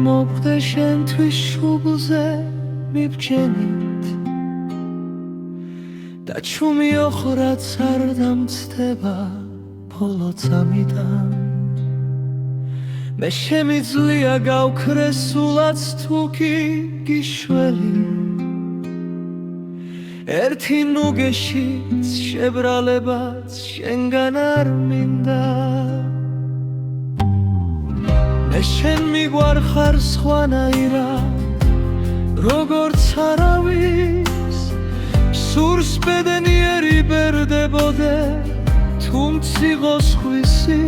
მოკვდე შენთვის შუბლზე მიბჯენით და ჩუმი ოხრაც არ დამცდება ფოლოცამიდან მე შემიძლია გავქრე სულაც თუ კი გიშველი ერთი ნუგეშიც შებრალებაც შენგან არ მინდა მე შენ მიგვარხარ სხვანაირად როგორც არავის სურს ბედნიერი ბერდებოდე თუ მციღოს ხვისი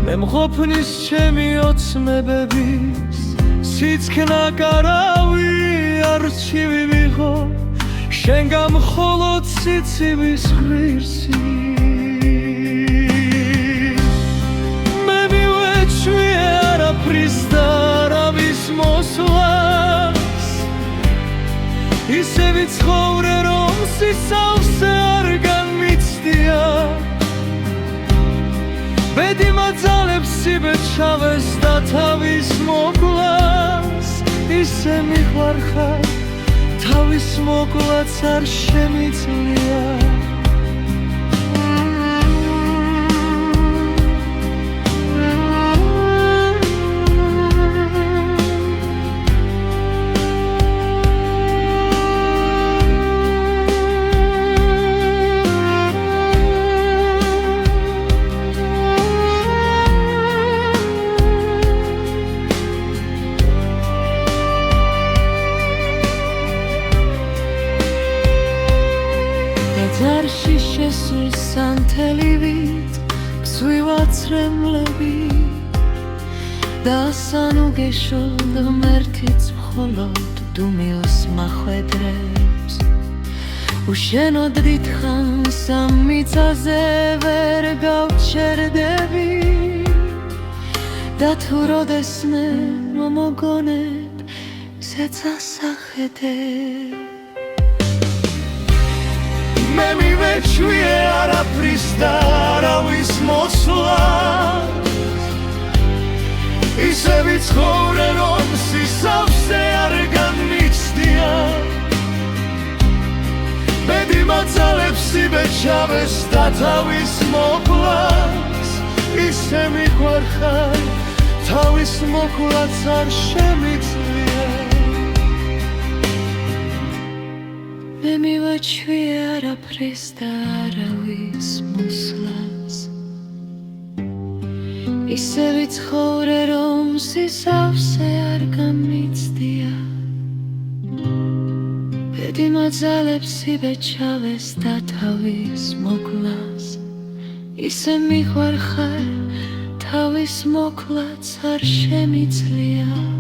მე მყოფნის ჩემი ოცნებების სიცხნა გარავი არჩივი ვიღო შენგან მხოლოდ სიცივის ღირსი მე მივეჩვიე არაფრის და არავის მოსვლას ისე ვიცხოვრე რომ სისავსე არ განმიცდია ბედი მაძალებს იბეჭავეს და თავის მოკვლას ისე მიყვარხარ თავის მოკვლაც არ შემიძლია ზარში შესვის სანთელივით მსვივაცრემლები და სანუგეშო ღმერთიც მხოლოდ დუმილს მახვედრებს უშენოდ დიდხანს ამ მიწაზე ვერ გავჩერდები და თუ როდესმე მომოგონებ ზეწასახედებ მე მივეჩვიე არაფრის და არავის მოსვლას ისე ვიცხოვრე რომ სისავსე არ განმიცდია ბედი მაძალებს იბეჭავეს და თავის მოკვლას ისე მიყვარხარ თავის მოკვლაც არ შემიძლია მე მივეჩვიე არაფრის და არავის მოსვლას ისე ვიცხოვრე რომ სისავსე არ განმიცდია ბედი მაძალებს იბეჭავეს და თავის მოკვლას ისე მიყვარხარ თავის მოკვლაც არ შემიძლია